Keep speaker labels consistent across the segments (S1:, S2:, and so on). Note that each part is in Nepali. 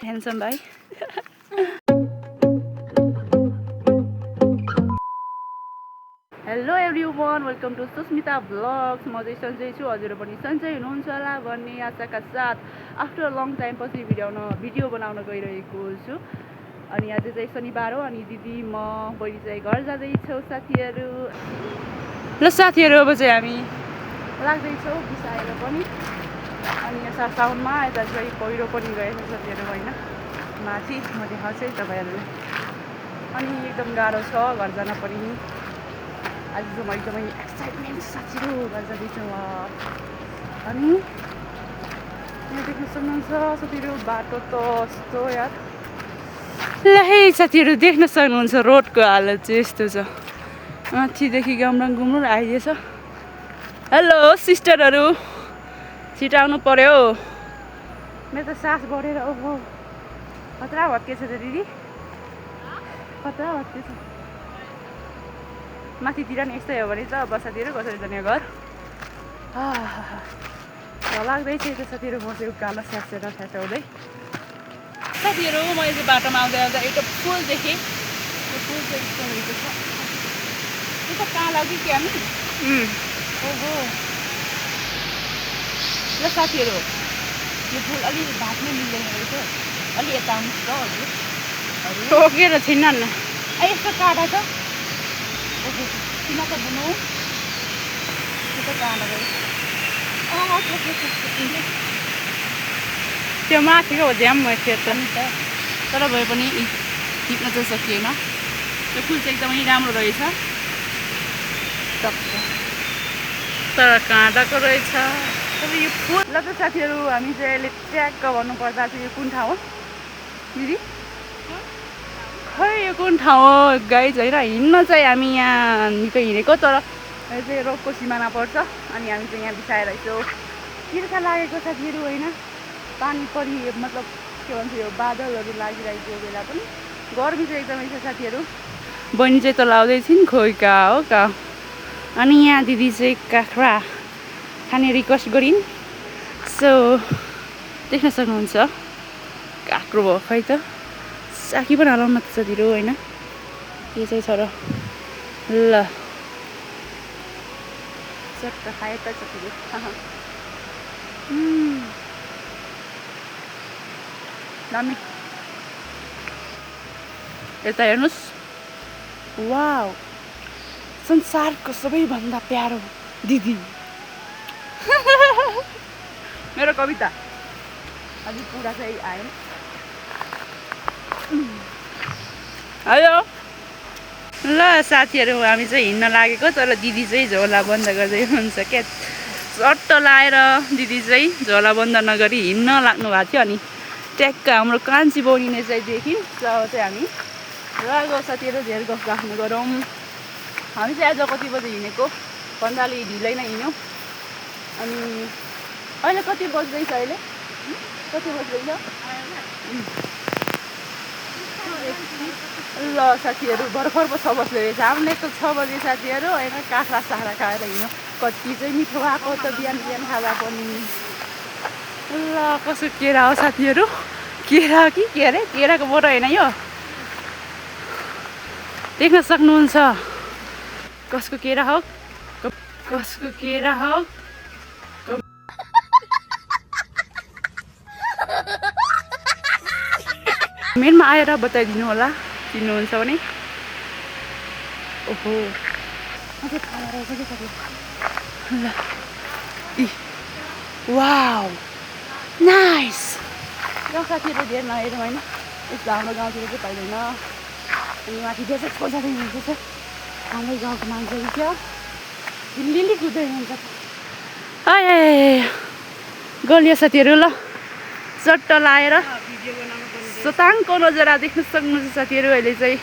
S1: Handsome भाइ hello everyone welcome to Susmita blogs म चाहिँ सन्चै छु हजुर पनि सन्चै हुनुहुन्छ होला भन्ने आशाका साथ आफ्टर लङ टाइम पछि भिडियो बनाउन गइरहेको छु अनि आज चाहिँ शनिबार हो अनि दिदी म बहिनी चाहिँ घर जाँदैछौँ साथीहरू ल साथीहरू अब चाहिँ हामी लाग्दैछौँ बिसाएर पनि अनि यहाँ साउनमा यता चाहिँ पहिरो पनि गएको साथीहरू होइन माथि म देखाउँछु है तपाईँहरूले अनि एकदम गाह्रो छ घर जान पनि आज चाहिँ म एकदमै एक्साइटमेन्ट साथीहरू घर जाँदैछु अनि यहाँ देख्न सक्नुहुन्छ साथीहरू बाटो त यस्तो यार ल है साथीहरू देख्न सक्नुहुन्छ रोडको हालत चाहिँ यस्तो छ माथिदेखि गामराङ घुम्नु आइदिएछ हेलो सिस्टरहरू छिटो आउनु पर्यो मेरो त सास बढेर ओहो खतरा भत्केछ त दिदी खतरा भत्केछ माथितिर नि यस्तै हो भने त अब साथीहरू कसरी जाने घर लाग्दैछ त्यो साथीहरू म चाहिँ उकालो स्यासेर ठ्याट्याउँदै साथीहरू मैले चाहिँ बाटोमा आउँदा आउँदा एउटा फुल देखेँ त्यो फुल चाहिँ यस्तो रहेको छ त्यो त कहाँ लाग्यो कि हामी ओहो ल साथीहरू यो फुल अलि भाग्नै मिल्दैन रहेछ अलि यता आउनुहोस् त हजुर टोकेर छिन्न न यस्तो काँडा त ओहो किन त बुनु त्यो त काँडा रहेछ त्यो माथिको हो ध्यान भयो थियो त तर भए पनि टिप्न चाहिँ सकिएन त्यो फुल चाहिँ एकदमै राम्रो रहेछ तर काँडाको रहेछ अब यो फुल ल त साथीहरू हामी चाहिँ अहिले ट्याक्क भन्नुपर्दा चाहिँ यो कुन ठाउँ हो दिदी खै यो कुन ठाउँ हो गाइज होइन हिँड्न चाहिँ हामी यहाँ निकै हिँडेको तर यो चाहिँ रोगको सिमाना पर्छ अनि हामी चाहिँ यहाँ बिसाइरहेछौँ तिर्खा लागेको साथीहरू होइन पानी परि मतलब के भन्छ यो बादलहरू लागिरहेको बेला पनि गर्मी चाहिँ एकदमै छ साथीहरू बहिनी चाहिँ त लाउँदै थिइन् खोइ कहाँ हो कहाँ अनि यहाँ दिदी चाहिँ काँक्रा खाने रिक्वेस्ट गरिन् सो देख्न सक्नुहुन्छ काँक्रो भयो खै त साकी पनि हालौँ न त साथीहरू होइन के चाहिँ छ र ल चट्ट खाए त साथीहरू दामी यता हेर्नुहोस् वाउ संसारको सबैभन्दा प्यारो दिदी मेरो कविता अझै पुरा चाहिँ आएन हेलो ल साथीहरू हामी चाहिँ हिँड्न लागेको तर दिदी चाहिँ झोला बन्द गर्दै हुनुहुन्छ क्या चट्ट लाएर दिदी चाहिँ झोला बन्द नगरी हिँड्न लाग्नु भएको थियो अनि ट्याक्क हाम्रो कान्छी बहिनीले चाहिँ देखिन् तब चाहिँ हामी लागो साथीहरू धेरै गफ राख्नु गरौँ हामी चाहिँ आज कति बजी हिँडेको भन्दा अलि ढिलै नै हिँड्यौँ अनि अहिले कति बज्दैछ अहिले कति बज्दैछ ल साथीहरू भर्खर पो 6 बज्दै रहेछ हामीले त 6 बजे साथीहरू होइन काँक्रा साख्रा खाएर हिँड्यौँ कति चाहिँ मिठो भएको त बिहान बिहान खाँदा पनि ल कसो केरा हो साथीहरू केरा कि के अरे केराको बोरा होइन यो देख्न सक्नुहुन्छ कसको केरा हो कसको केरा हो मेरोमा आएर बताइदिनु होला चिन्नुहुन्छ भने ओहो ल वाउ नाइस गाउँ साथीहरू धेरै नहेरौँ होइन यस्तो हाम्रो गाउँतिर चाहिँ पाइँदैन अनि माथि धेरै खोज्दै हुनुहुन्छ हाम्रै गाउँको मान्छेहरू क्या लिली कुद्दै हुनुहुन्छ गलिया साथीहरू ल चट्ट लाएर सताङको नजरा देख्न सक्नुहुन्छ साथीहरू अहिले चाहिँ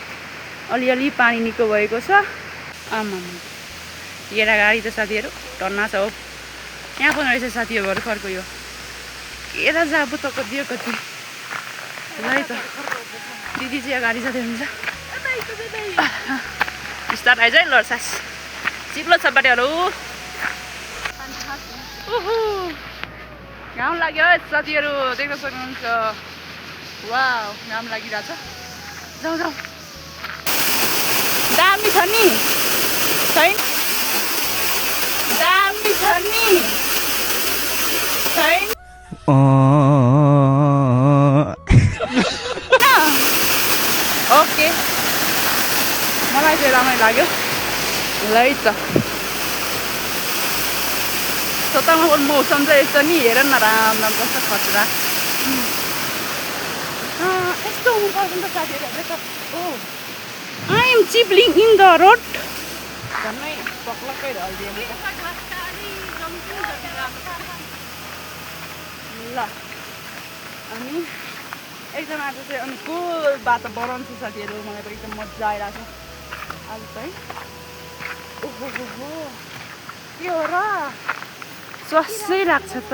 S1: अलिअलि पानी निको भएको छ आमा केरा गाडी त साथीहरू टन्ना छ हो यहाँ पनि रहेछ साथीहरू भर्खरको यो केरा जाबो त कति कति है त दिदी चाहिँ अगाडि जाँदै हुन्छ स्टार्ट आइज है लड्सास चिप्लो छ बाटोहरू घाम लाग्यो साथीहरू देख्न सक्नुहुन्छ वाउ घाम लागिरहेछ जाउँ जाउँ दामी छ नि छैन दामी छ नि छैन ओके मलाई चाहिँ राम्रो लाग्यो ल है त सतामा मौसम चाहिँ यस्तो नि हेर न राम्रो कस्तो खतरा यस्तो हुनुपर्छ नि त साथीहरू त ओ आई एम चिप्लिङ इन द रोड झन्नै पक्लक्कै ढल्दियो ल अनि एकदम आज चाहिँ अनुकूल वातावरण छ साथीहरू मलाई पनि एकदम मजा आइरहेको छ आज चाहिँ ओहो हो के हो र स्वासै लाग्छ त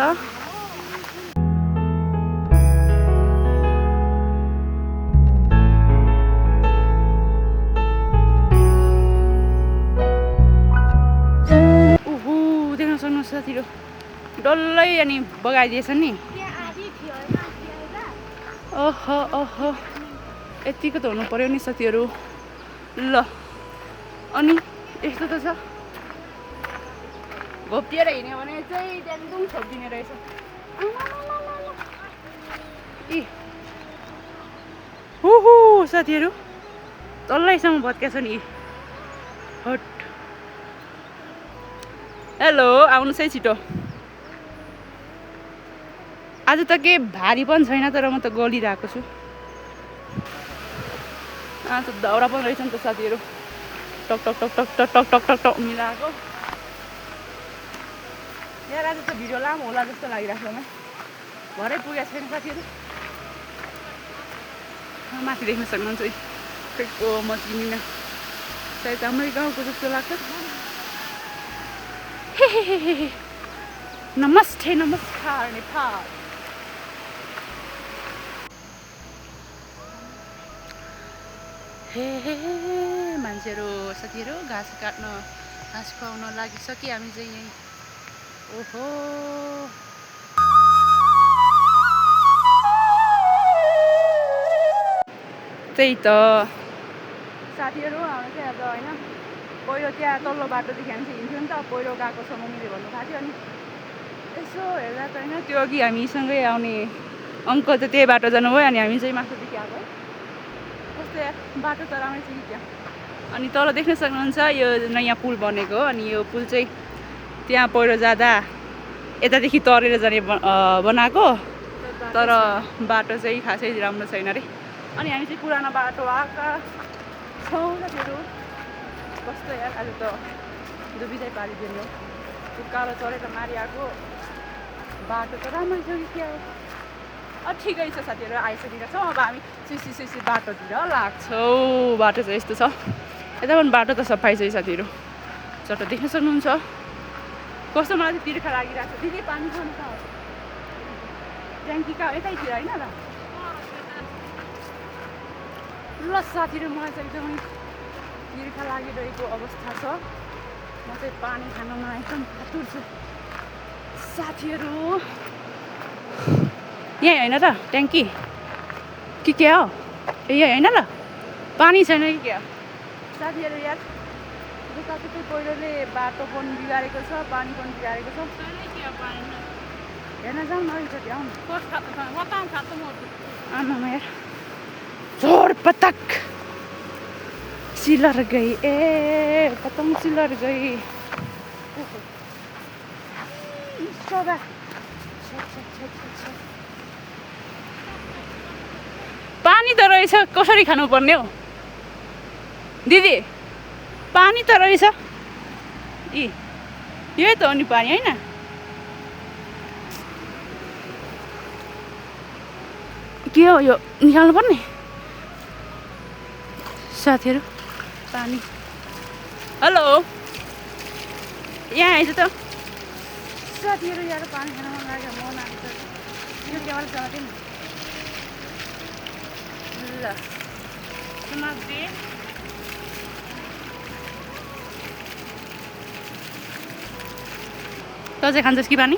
S1: ओहो देख्न सक्नुहोस् साथीहरू डल्लै अनि बगाइदिएछ नि ओहो ओहो यतिको त हुनु पर्यो नि साथीहरू ल अनि यस्तो त छ घोप्टिएर हिँड्यो भने चाहिँ एकदम छोपिदिने रहेछ ए ओहो साथीहरू तल्लैसम्म भत्किएको छ नि हट हेलो आउनुहोस् है छिटो आज त के भारी पनि छैन तर म त गलिरहेको छु आज त दाउरा पनि रहेछ नि त साथीहरू टक टक टक टक टक टक टक टक टक मिलाएको यहाँ आज त भिडियो लामो होला जस्तो लागिरहेको छ मलाई भरै पुगेको छैन साथीहरू माथि देख्न सक्नुहुन्छ फेको म चिनिनँ सायद हाम्रै गाउँको जस्तो लाग्छ नमस्ते नमस्कार नेपाल हे मान्छेहरू साथीहरू घाँस काट्न घाँस खुवाउन लागिसके हामी चाहिँ यहीँ ओहो त्यही त साथीहरू हाम्रो चाहिँ आज होइन पहिरो त्यहाँ तल्लो बाटोदेखि हामी चाहिँ हिँड्थ्यौँ नि त पहिरो गएको छ मम्मीले भन्नु भएको थियो अनि यसो हेर्दा त होइन त्यो अघि हामीसँगै आउने अङ्कल चाहिँ त्यही बाटो जानुभयो अनि हामी चाहिँ माथिदेखि आएको है कस्तो बाटो त राम्रै छ कि त्यहाँ अनि तल देख्न सक्नुहुन्छ यो नयाँ पुल बनेको हो अनि यो पुल चाहिँ त्यहाँ पहिरो जाँदा यतादेखि तरेर जाने बनाएको तर बाटो चाहिँ खासै राम्रो छैन अरे अनि हामी चाहिँ पुरानो बाटो आएका छौँ साथीहरू कस्तो यार आज त दुबिँदै पारिदिनु उकालो चढेर मारिआएको बाटो त राम्रै छ कि क्या हो ठिकै छ साथीहरू आइसकेका छौँ अब हामी सिसी बाटोतिर लाग्छौँ बाटो चाहिँ यस्तो छ यता पनि बाटो त सफाइ छ साथीहरू चट्ट देख्न सक्नुहुन्छ कस्तो मलाई चाहिँ तिर्खा लागिरहेको छ दिदी पानी खानु त ट्याङ्की कहाँ यतैतिर होइन र ल साथीहरू मलाई चाहिँ एकदमै तिर्खा लागिरहेको अवस्था छ म चाहिँ पानी खानमा एकदम आतुर छु साथीहरू यहीँ होइन र ट्याङ्की कि के हो ए यहीँ होइन र पानी छैन कि क्या साथीहरू यार जताततै पहिरोले बाटो पनि बिगारेको छ पानी पनि बिगारेको छ हेर्न जाउँ न अलिकति आउनु आमामा यार जोर पतक सिलर गई ए पतंग सिलर गई पानी त रहेछ कसरी खानुपर्ने हो दिदी पानी त रहेछ यही त हो नि पानी होइन के हो यो निकाल्नु पर्ने साथीहरू पानी हेलो यहाँ आइज त साथीहरू यहाँ पानी खान मन लाग्यो म नाच्छ यो केवल चलाउँथेँ नि ल नमस्ते तँ चाहिँ खान्छस् कि पानी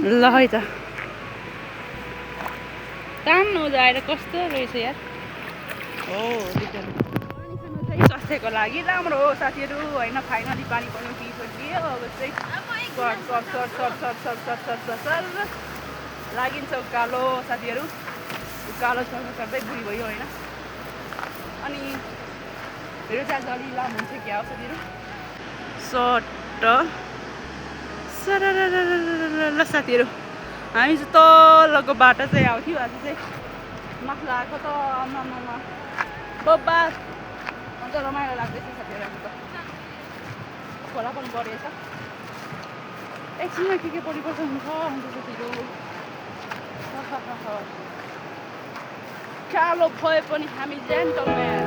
S1: ल है त काम नजाएर कस्तो रहेछ यार हो स्वास्थ्यको लागि राम्रो हो साथीहरू होइन फाइनली पानी पनि पिइसकियो अब चाहिँ सर लागिन्छ उकालो साथीहरू उकालो सर्दै बुढी भयो होइन अनि हेर चाहिँ अलि लामो हुन्छ क्या हो साथीहरू सर्ट ल साथीहरू हामी चाहिँ तलको बाटो चाहिँ आउँथ्यो आज चाहिँ माथि आएको त आमा बब्बा अन्त रमाइलो लाग्दैछ साथीहरू हामी त खोला पनि बढेछ एकछिनमा के परिवर्तन हुन्छ अन्त साथीहरू कालो भए पनि हामी जेन्टलम्यान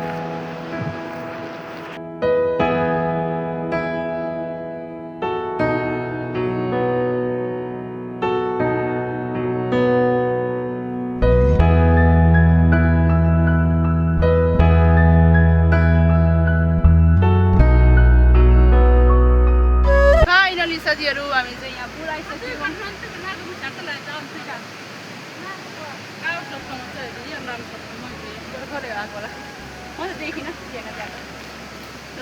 S1: साथीहरू हामी चाहिँ यहाँ पुऱ्याइसक्यौँ भर्खरै आएको होला म त देखिनँ त्यहाँ त्यहाँ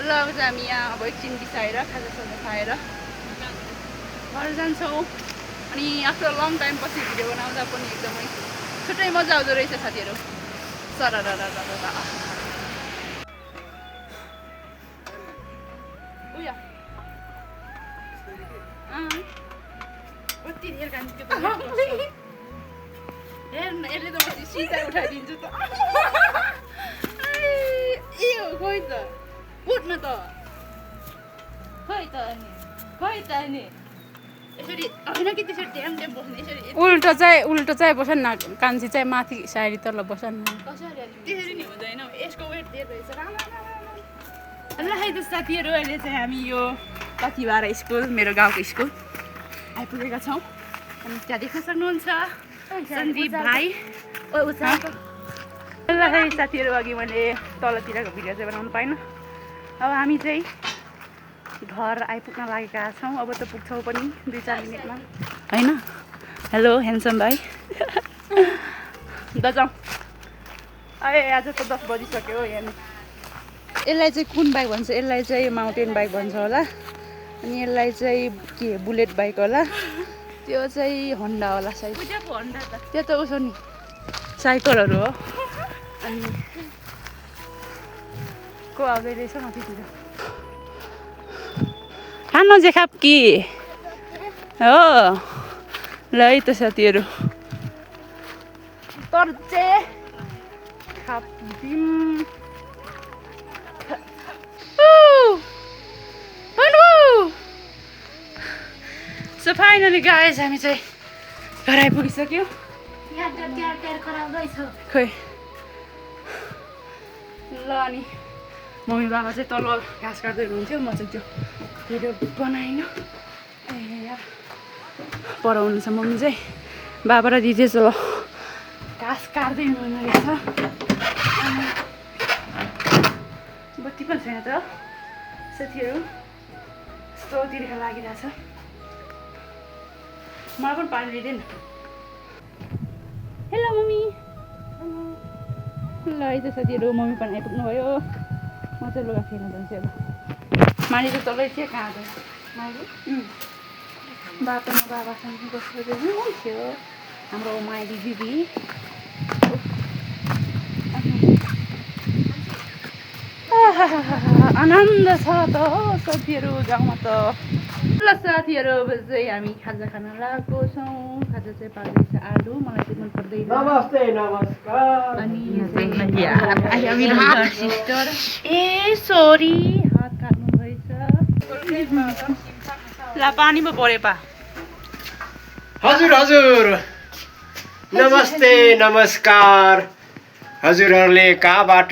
S1: ल अब चाहिँ हामी यहाँ अब एकछिन बिसाएर खाजासाजा खाएर घर जान्छौँ अनि आफ्टर लङ टाइम पछि भिडियो बनाउँदा पनि एकदमै छुट्टै मजा आउँदो रहेछ साथीहरू सर उयो हेर्न यसले त म सिधा उठाइदिन्छु त ए हो खोइ त उठ्न त खोइ त अनि यसरी होइन कि त्यसरी ड्याम बस्ने यसरी
S2: उल्टो चाहिँ बस न कान्छी चाहिँ माथि साइड तल बस न
S1: त्यसरी नि हुँदैन यसको वेट धेरै रहेछ ल है त साथीहरू अहिले चाहिँ हामी यो कतिबार स्कुल मेरो गाउँको स्कुल आइपुगेका छौँ अनि त्यहाँ देख्न सक्नुहुन्छ सन्दीप भाइ ल है साथीहरू अघि मैले तलतिरको भिडियो चाहिँ बनाउनु पाइनँ अब हामी चाहिँ घर आइपुग्न लागेका छौँ अब त पुग्छौँ पनि 2-4 मिनटमा होइन हेलो ह्यान्डसम भाइ ल जाउँ आज त 10 बजिसक्यो हो यहाँ यसलाई चाहिँ कुन बाइक भन्छ यसलाई चाहिँ माउन्टेन बाइक भन्छ होला अनि यसलाई चाहिँ के बुलेट बाइक होला त्यो चाहिँ होन्डा होला सायद त्यो त उसो नि साइकलहरू हो अनि को आउँदै रहेछ माथितिर खानु चाहिँ खाप कि हो ल है त साथीहरू तर चाहिँ खापिदिउँ सो फाइनली गाइज हामी चाहिँ घर आइपुगिसक्यौँ खोइ ल अनि मम्मी बाबा चाहिँ तल घाँस काट्दै हुनुहुन्थ्यो म चाहिँ त्यो भिडियो बनाइनँ ए यार पढाउनु छ मम्मी चाहिँ बाबा र दिदी चाहिँ घाँस काट्दै हुनु रहेछ बत्ती पनि छैन त साथीहरू यस्तो तिर्खा लागिरहेछ मलाई पनि पानी ल्याइदिए नि हेलो मम्मी ल है त साथीहरू मम्मी पनि आइपुग्नु भयो म चाहिँ लुगा फेर्न जान्छु अब माने चाहिँ तलै थियो कहाँ जान्छ बाटोमा बाबासँग बसेर हुन्थ्यो हाम्रो माइली दिदी आनन्द छ त साथीहरू गाउँमा त ल साथीहरू अब चाहिँ हामी खाजा खान लागेको छौँ खाजा चाहिँ पार्दैछ आलु मलाई चाहिँ मन पर्दैन
S3: नमस्ते नमस्कार
S1: अनि सिस्टर ए सरी हात काट्नु भएछ ल पानी पो पऱ्यो पा
S3: हजुर हजुर नमस्ते नमस्कार हजुरहरूले कहाँबाट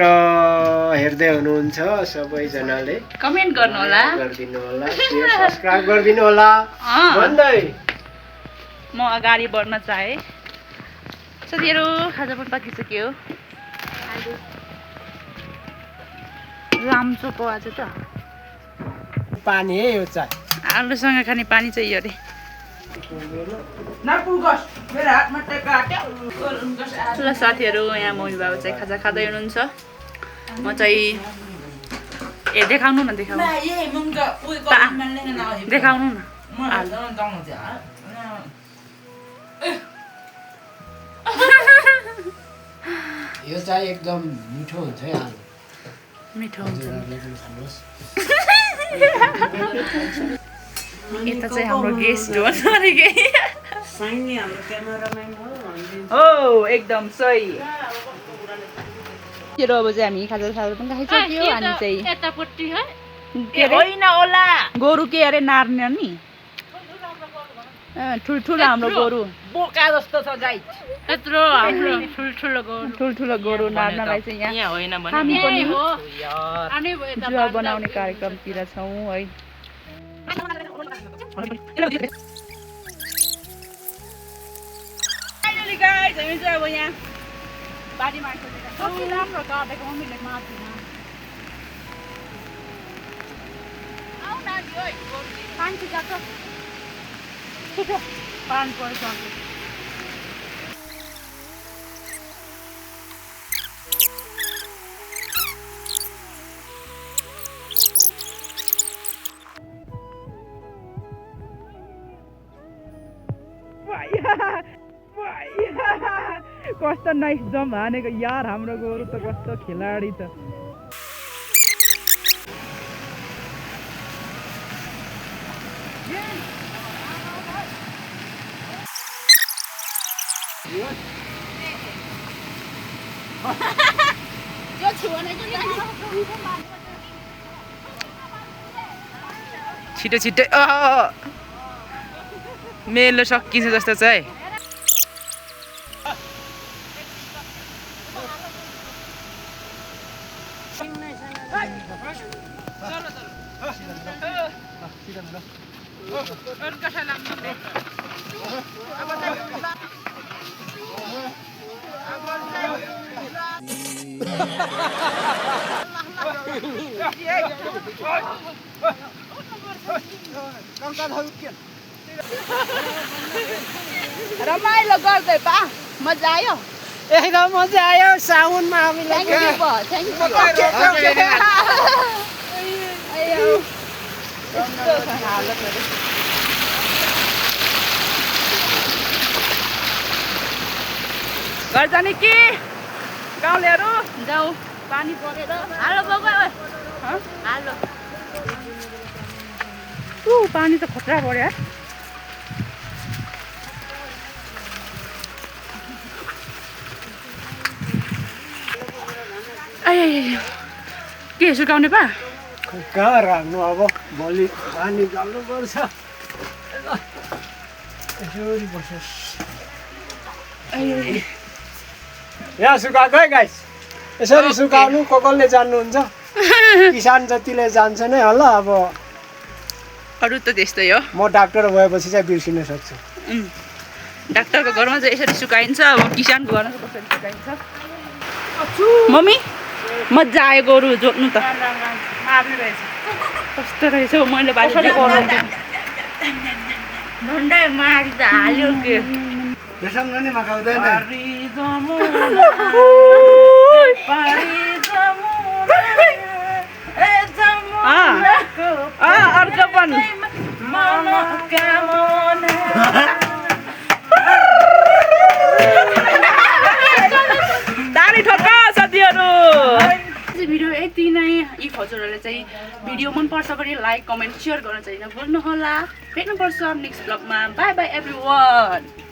S3: हेर्दै हुनुहुन्छ सबैजनाले
S1: कमेन्ट गर्नु होला
S3: गरिदिनु होला शेयर सब्स्क्राइब गरिदिनु होला भन्दै
S1: म अगाडि बढ्न चाहे साथीहरू खाजा पनि पाकिसक्यो लाम्चो पो आज त
S3: पानी है यो चाहिँ
S2: आलुसँग खाने पानी चाहिँ यो रे ल साथीहरू यहाँ मम्मी बाबा चाहिँ खाजा खाँदै हुनुहुन्छ म चाहिँ देखाउनु न देखाउनु देखाउनु न
S3: यो चाहिँ एकदम मिठो हुन्छ है आलु
S2: मिठो हुन्छ
S3: खानुहोस्
S2: यता चाहिँ हाम्रो गेस्ट हो हो एकदम सही अब चाहिँ हामी खाजा साजा पनि खाइसक्यो अनि चाहिँ
S4: यतापट्टि है
S2: होइन होला गोरु के अरे नार्ने नि ठुल्ठुलो हाम्रो गोरु
S4: बोका जस्तो छ गाई यत्रो हाम्रो
S2: ठुल्ठुलो गोरु नार्नलाई चाहिँ यहाँ
S4: होइन
S2: हामी पनि
S4: हो
S2: जुवा बनाउने कार्यक्रमतिर छौँ है हामी चाहिँ अब यहाँ बारीमा कति राम्रो काटेको मम्मीले माथिमा पानी गएको पानी परिसक्यो कस्तो नाइस जम हानेको यार हाम्रो गोरु त कस्तो खेलाडी त छिटो छिटो मेलो सकिन्छ जस्तो छ है रमाइलो गर्दै पा मजा आयो
S3: एकदम मजा आयो साउनमा हामीलाई
S2: घर जाने कि गाउँलेहरू जाऊ पानी परेर
S4: हालो बाबा हालो
S2: पानी त खतरा पऱ्यो है के सुकाउने पा
S3: कहाँ राख्नु अब भोलि पानी जाल्नुपर्छ यसरी बसोस् यहाँ सुकाएको है गाइस यसरी सुकाउनु कसले जान्नुहुन्छ किसान जतिले जान्छ नै होला अब
S2: अरू त त्यस्तै हो
S3: म डाक्टर भएपछि चाहिँ बिर्सिन सक्छु
S2: डाक्टरको घरमा चाहिँ यसरी सुकाइन्छ अब किसानको घरमा चाहिँ कसरी सुकाइन्छ मम्मी मजा आयो गोरु जोत्नु त कस्तो रहेछ हौ मैले बाली
S4: ढुन्डै मारी त हाल्यो के
S3: बेसँग नि मगाउँदैन
S2: अर्को पनि ताली ठोक्का साथीहरू भिडियो यति नै यी हजुरहरूले चाहिँ भिडियो मनपर्छ भने लाइक कमेन्ट सेयर गर्न चाहिँ नभुल्नुहोला भेट्नुपर्छ नेक्स्ट ब्लगमा बाई बाई एभ्रिवान